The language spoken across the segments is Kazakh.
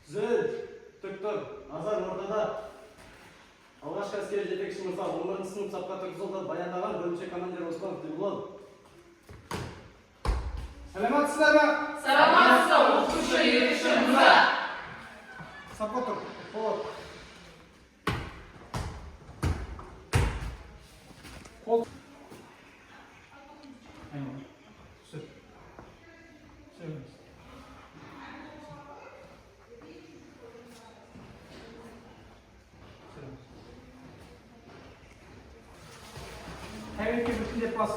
Түзел, тік тұр, назар ортада. Алғашқы әскери жетекші мырза, 11-ші сынып сапқа тұрғызылды, баяндаған бөлімше командир Оспанов Темірлан. Сәлематсыздар ма? Саламатсыз, оқытушы ерекше мырза. Сапқа тұр. Қол. Қол. Айналма. Түсір. Түсіріңіз. Тәуекке біртіндеп бас.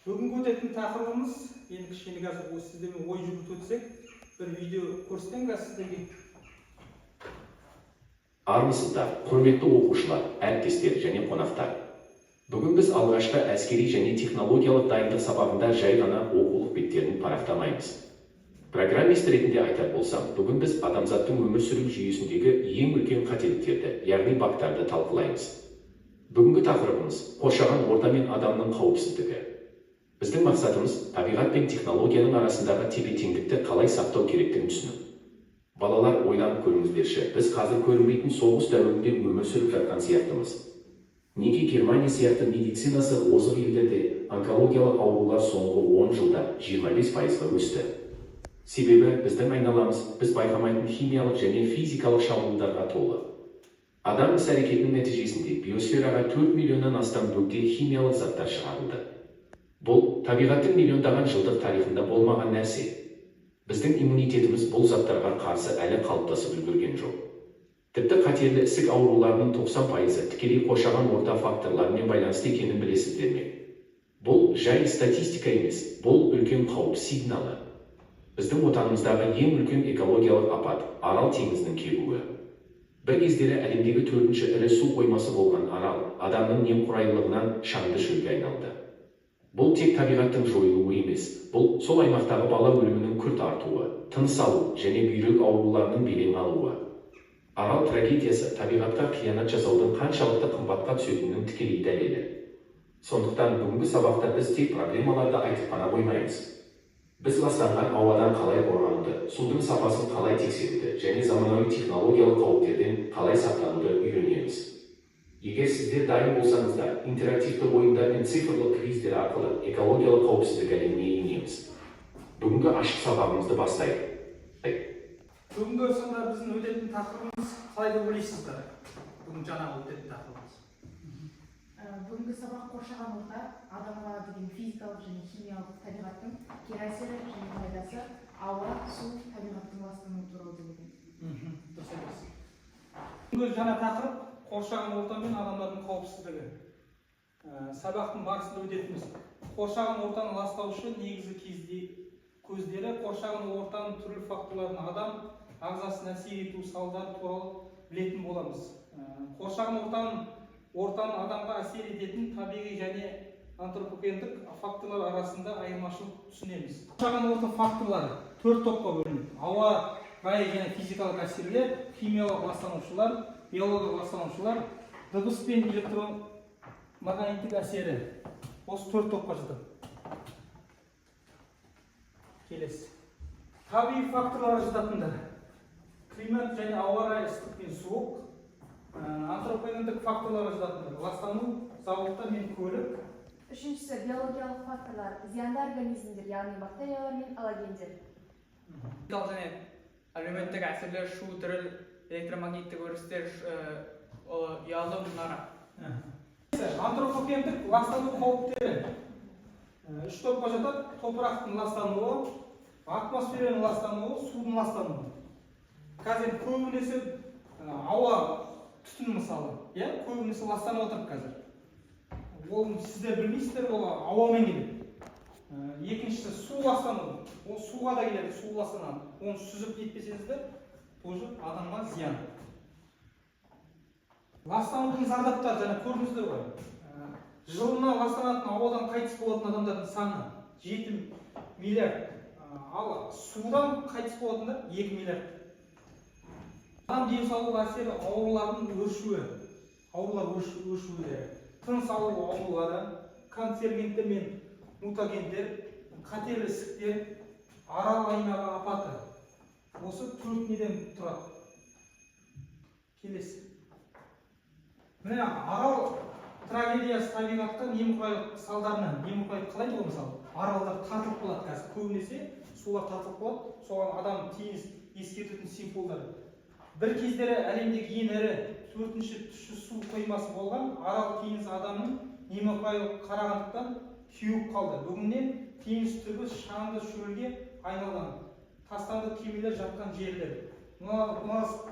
Бүгінгі өтетін тақырыбымыз, енді кішкене қазір осы сіздермен ой жүгіртіп өтсек, бір видео көрсетейін қазір сіздерге. Армысыздар, құрметті оқушылар, әріптестер және қонақтар. Бүгін біз алғашқы әскери және технологиялық дайындық сабағында жай ғана оқулық беттерін парақтамаймыз. Программист ретінде айтар болсам, бүгін біз адамзаттың өмір сүру жүйесіндегі ең үлкен қателіктерді, яғни багтарды талқылаймыз. Бүгінгі тақырыбымыз қоршаған орта мен адамның қауіпсіздігі. Біздің мақсатымыз табиғат пен технологияның арасындағы тепе-теңдікті қалай сақтау керектігін түсіну. Балалар, ойланып көріңіздерші, біз қазір көрінбейтін соғыс дәуірінде өмір сүріп жатқан сияқтымыз. Неге Германия сияқты медицинасы озық елдерде онкологиялық аурулар соңғы 10 жылда 25%-ға өсті? Себебі біздің айналамыз біз байқамайтын химиялық және физикалық шабуылдарға толы. Адам іс-әрекетінің нәтижесінде биосфераға 4 миллионнан астам бөгде химиялық заттар шығарылды. Бұл табиғаттың миллиондаған жылдық тарихында болмаған нәрсе. Біздің иммунитетіміз бұл заттарға қарсы әлі қалыптасып үлгерген жоқ. Тіпті қатерлі ісік ауруларының 90%-ы тікелей қоршаған орта факторларымен байланысты екенін білесіздер ме? Бұл жай статистика емес, бұл үлкен қауіп сигналы. Біздің отанымыздағы ең үлкен экологиялық апат Арал теңізінің кебуі. Бір кездері әлемдегі 4-ші ірі су қоймасы болған Арал адамның немқұрайлылығынан шаңды шөлге айналды. Бұл тек табиғаттың жойылуы емес, бұл сол аймақтағы бала өлімінің күрт артуы, тыныс алу және бүйрек ауруларының белең алуы. Арал трагедиясы табиғатқа қиянат жасаудың қаншалықты қымбатқа түсетінінің тікелей дәлелі. Сондықтан бүгінгі сабақта біз тек проблемаларды айтып қана қоймаймыз. Біз ластанған ауадан қалай қорғануды, судың сапасын қалай тексеруді және заманауи технологиялық қауіптерден қалай сақтануды үйренеміз. Егер сіздер дайын болсаңыздар, интерактивті ойындар мен цифрлық квиздер арқылы экологиялық қауіпсіздік әлеміне енеміз. Бүгінгі ашық сабағымызды бастайық. Бүгінгі сонда біздің өтетін тақырыбымыз қалай деп ойлайсыздар? Бүгін жаңағы өтетін тақырыбымыз. Бүгінгі сабақ қоршаған орта, адамға деген физикалық және химиялық табиғаттың кері әсері және пайдасы, ауа, су, табиғаттың ластануы туралы деп ойлаймын. Дұрыс айтасыз. Бүгінгі жаңа тақырып қоршаған орта мен адамдардың қауіпсіздігі. Сабақтың барысында өтетініміз. Қоршаған ортаны ластаушы негізгі көздері қоршаған ортаның түрлі факторларын адам ағзасына әсер ету салдары туралы білетін боламыз. Қоршаған ортаның адамға әсер ететін табиғи және антропогендік факторлар арасында айырмашылық түсінеміз. Қоршаған орта факторлары 4 топқа бөлінеді. Ауа райы және физикалық әсерлер, химиялық ластанушылар, биологиялық ластанушылар, дыбыс пен электромагниттік әсері. Осы 4 топқа жатады. Келесі. Табиғи факторлар жататындар. Климат және ауа райы, ыстық пен суық. Антропогендік факторлар жататындар. Ластану, зауыттар мен көлік. Үшіншісі биологиялық факторлар, зиянды организмдер, яғни бактериялар мен аллергендер. Және әлеуметтік әсерлер, шу, діріл, электромагниттік өрістер, ұялы мұнара. Антропогендік ластану қауіптері 3 топқа жатады. Топырақтың ластануы, атмосфераның ластануы, судың ластануы. Қазір көбінесе ауа түтін мысалы, көбінесе ластанып отырып қазір. Ол сіздер білмейсіздер, ол ауамен келеді. Екіншісі су ластануы. Ол суға да келеді, су ластанады. Оны сүзіп кетпесеңіздер, тоже адамға зиян. Ластанудың зардаптары және көрдіңіздер ғой. Жылына ластанатын ауадан қайтыс болатын адамдардың саны 7 миллиард. Ал судан қайтыс болатындар 2 миллиард. Адам денсаулығы әсері аурулардың өршуі. аурулар өршуде. Тыныс алу аурулары, канцергендер мен мутагендер, қатерлі ісіктер, арал аймағы апаты. Осы 4 неден тұрады. Келесі. Міне арал трагедиясы табиғатқа немқұрайлық салдарынан, немқұрайлық қалай болады мысалы? Аралдар тартылып қалады қазір. Көбінесе сулар тартылып қалады. Соған адам теңіз ескертетін символдар. Бір кездері әлемдегі ең ірі 4-ші тұщы су қоймасы болған Арал теңізі адамның немқұрайлық қарағандықтан кеуіп қалды. Бүгіннен теңіз түбі шаңды шөлге айналған. Тастанды кемелер жатқан жерлер. Мына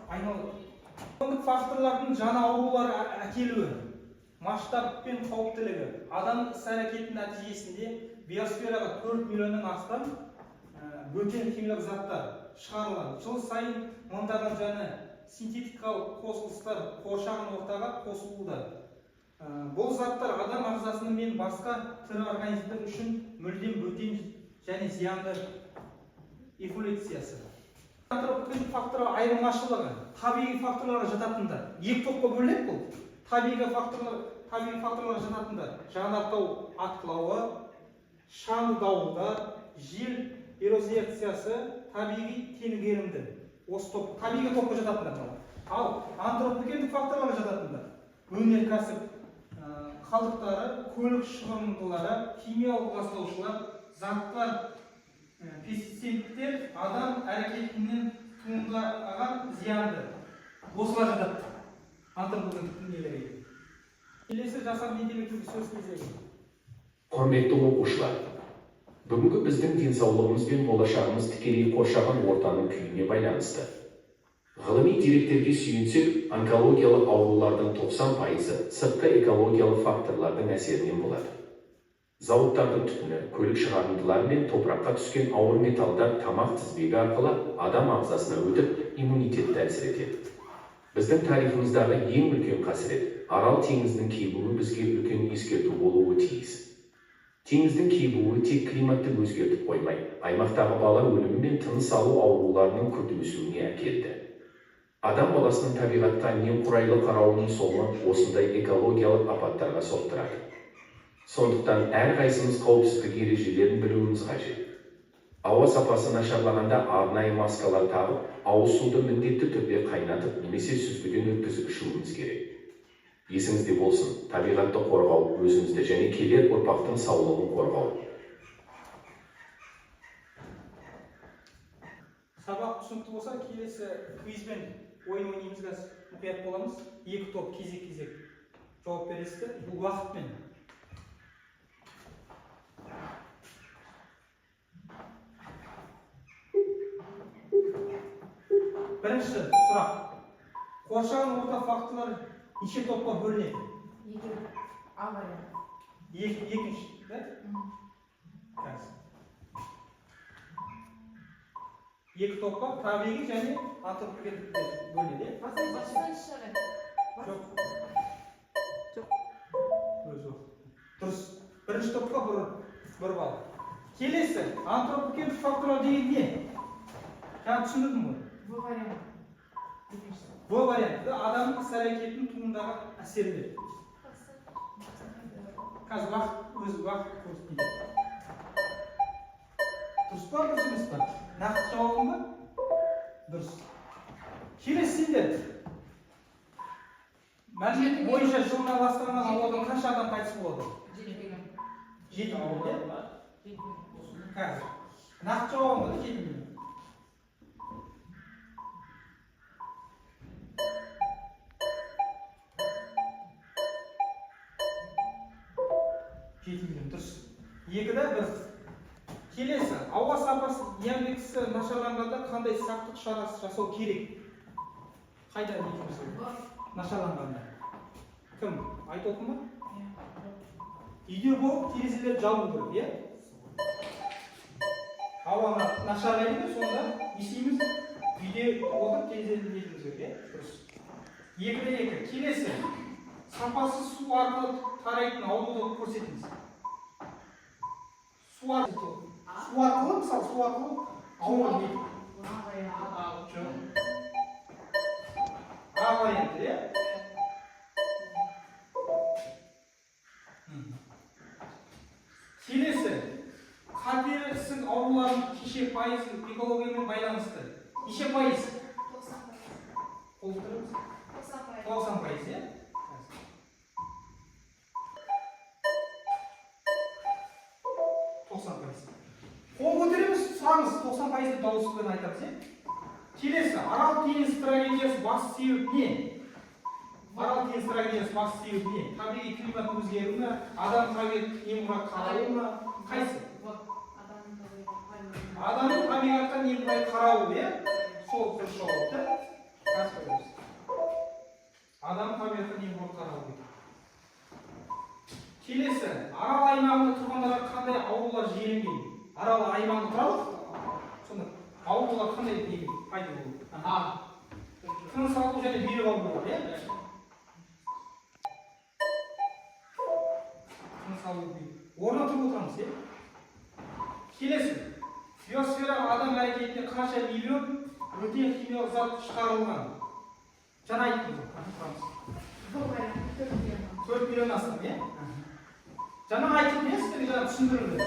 айналып. Қоғамдық факторлардың жаңа аурулар әкелуі, масштаб пен қауіптілігі, адам іс-әрекетінің нәтижесінде биосфераға 4 миллионнан астам бөтен химиялық заттар шығарылады. Жыл сайын мыңдаған жаңа синтетикалық қосылыстар қоршаған ортаға қосылуда. Бұл заттар адам ағзасының мен басқа тірі организмдер үшін мүлдем бөтен және зиянды эволюциясы. Антропогендік факторлар айырмашылығы табиғи факторларға жататындар. Екі топқа бөлінеді бұл. Табиғи факторларға жататындар. Жанартау атқылауы, шаңды дауылдар, жел эрозиясы, табиғи теңгерімді. Осы топ табиғи топқа жататындар. Ал антропогендік факторларға жататындар. Өнеркәсіп қалдықтары, көлік шығарындылары, химиялық ластаушылар, заттар, пестицидтер адам әрекетінен туындаған зиянды. Осылар жатады антропогендік нелерге. Келесі жасап неделіктегі сөз кезегі. Құрметті оқушылар, бүгінгі біздің денсаулығымыз бен болашағымыз тікелей қоршаған ортаның күйіне байланысты. Ғылыми деректерге сүйенсек, онкологиялық аурулардың 90% сыртқы экологиялық факторлардың әсерінен болады. Зауыттардың түтіні, көлік шығарындылары мен топыраққа түскен ауыр металдар тамақ тізбегі арқылы адам ағзасына өтіп, иммунитетті әсер етеді. Біздің тарихымыздағы ең үлкен қасірет Арал теңізінің кебуі бізге үлкен ескерту болуы тиіс. Теңіздің кебуі тек климатты өзгертіп қоймай, аймақтағы бала өлімі мен тыныс алу ауруларының күрт өсуіне әкелді. Адам баласының табиғатқа немқұрайлы қарауының соңы осындай экологиялық апаттарға соқтырады. Сондықтан әрқайсымыз қауіпсіздік ережелерін білуіміз қажет. Ауа сапасы нашарлағанда арнайы маскалар тағып, ауыз суды міндетті түрде қайнатып немесе сүзгіден өткізіп ішуіміз керек. Есіңізде болсын, табиғатты қорғау, өзімізді және келер ұрпақтың саулығын қорғау. Сабақ түсінікті болса, келесі квизбен ойын ойнаймыз, қазір мұқият боламыз. Екі топ кезек-кезек жауап бересіздер. Бұл уақытпен. Бірінші сұрақ. Қоршаған орта факторлар неше топқа бөлінеді? А вариант. Екінші, да? Екі топқа табиғи және антропогендік бөлінеді. Жоқ. Дұрыс. Бірінші топқа бір балл. Келесі, антропогендік факторлар деген не? Жаңа түсіндірдім ғой. В вариант. В варианты адамның іс-әрекетін туындаған әсерлер. Қазір өз уақыт көрсетейді. Дұрыс па, дұрыс емес па? Нақты жауабым ба? Дұрыс. Келесі сендер. Мәлімет бойынша жылына ластанған ауадан қанша адам қайтыс болады? 7 миллион. Қазір. Нақты жауабым ба? 7 миллион. Дұрыс. Екіде бір. Келесі, ауа сапасы индексі нашарланғанда қандай сақтық шарасы жасау керек? Қайда дейміз? Нашарланғанда. Кім? Айтып отыр ма? Үйде болып терезелерді жабу керек, иә? Ауаны нашарлайды, сонда есейміз, үйде отырып терезелерді жабуымыз керек, иә? Дұрыс. Екіде екі. Келесі, сапасыз су арқылы тарайтын ауруды көрсетіңіз. Су арқылы, мысалы, су арқылы ауыр дейді. А варианты, иә? ісік аурулардың неше пайызы экологиямен байланысты? Неше пайыз? 90 пайыз, иә? 90 пайыз. Қол көтереміз, сұраңыз, 90 пайызды дауыспен айтамыз, иә? Келесі, Арал теңізі трагедиясы басты себеп не? Арал теңізі трагедиясы басты себеп не? Табиғи климат өзгеруі ме? Адам табиғатқа немқұрай қарауы ма? Қайсы? Адамның табиғатқа немқұрай қарауы, иә? Сол дұрыс жауап, да? Адам табиғатқа немқұрай қарауы. Келесі, Арал аймағында тұрғындарға қандай аурулар жиеленген? Арал аймағында тұрады, сонда аурулар қандай пайда болады? Тыныс алу және беріп алу болады, иә? Тыныс алу беріп. Орнатып отырамыз, иә? Келесі, биосфераға адам әрекетіне қанша миллион өте химиялық зат шығарылған? Жаңа айттым, тұрамыз. 4 миллион астам, иә? Жаңа айтып не сіздерге жаңа түсіндірілді.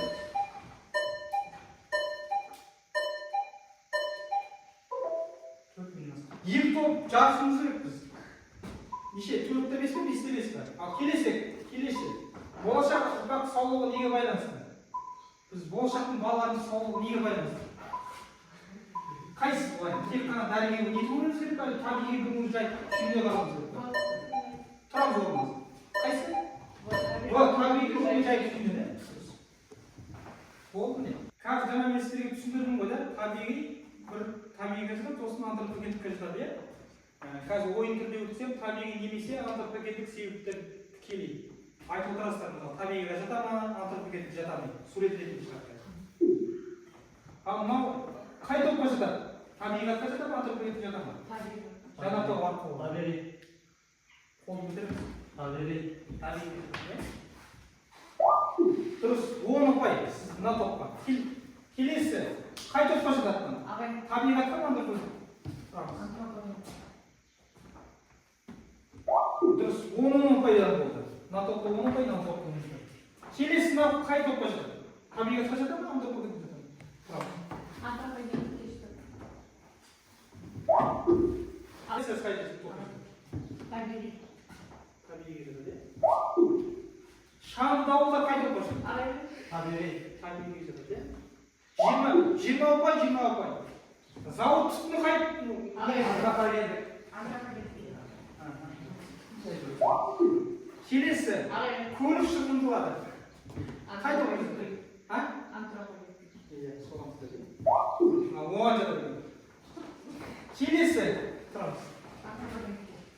Екі топ жарысымыз керек біз. Неше? 4-те 5 пе, 5-те 5 пе? Ал келесі. Болашақ ұрпақ саулығы неге байланысты? Біз болашақтың балаларының саулығы неге байланысты? Қайсы бұлай? Тек қана дәрігер не көреміз керек пе? Табиғи бір жай күйіне қарауымыз керек пе? Тұрамыз орнымыз. Қайсы? Табиғи бір жай күйіне. Болды не? Қазір жаңа мен сіздерге түсіндірдім ғой, да? Табиғи жатады, сосын антропогендікке жатады, иә? Қазір ойын түрде өтсем, табиғи немесе антропогендік себептер тікелей. Айтып отырасыздар, табиғиға жата ма, антропогендік жата ма? Сурет ретінде шығады. Ал мынау қай топқа жатады? Табиғатқа жата ма, антропогендік жата ма? Жаңа топ арқылы. Табиғи. Қол көтеріңіз. Табиғи. Дұрыс, 10 ұпай сіз мына топқа. Келесі, қай топқа жатады? Табиғатқа ма, антропогендік? Дұрыс, 10 ұпайлар болды. Мына топқа 10 ұпай, мына топқа 10 ұпай. Келесі қай топқа жатады? Табиғатқа жатады ма, антропогендікке жатады ма? Сіз қай топқа? Табиғи жатады, иә? Шаңды дауылдар қай топқа жатады? Табиғи жатады, иә? 20 ұпай. Зауыт түтіні қай? Антропогендік. Келесі, көлік шығындылары. Қай топқа жатады? Оған жатады. Келесі, тұрамыз.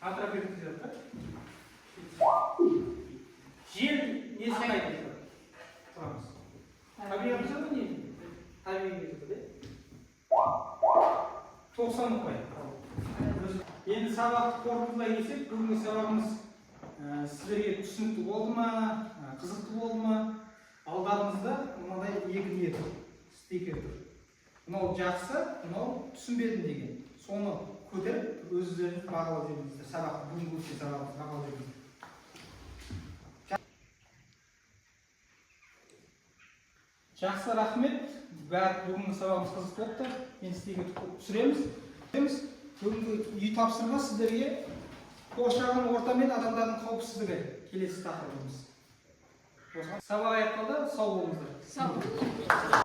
Антропогендік жатады. Жер несі қай жатады? Тұрамыз. Табиғат жатады не? Табиғи жатады. 90 ұпай. Енді сабақты қорытындылай келсек, бүгінгі сабағымыз сіздерге түсінікті болды ма, қызықты болды ма? Алдарыңызда мынадай екі не тұр, стикер тұр. Мынау жақсы, мынау түсінбедім деген. Соны көтеріп, өздеріңіз бағалап жүріңіздер. Сабақты бүгінгі өткен сабағымызды бағалап жүріңіздер. Жақсы, рахмет. Бүгінгі сабағымыз қызықты болды. Мен сіздерге түсіреміз. Бүгінгі үй тапсырма сіздерге қоршаған орта мен адамдардың қауіпсіздігі келесі тақырыбымыз. Сабақ аяқталды, сау болыңыздар.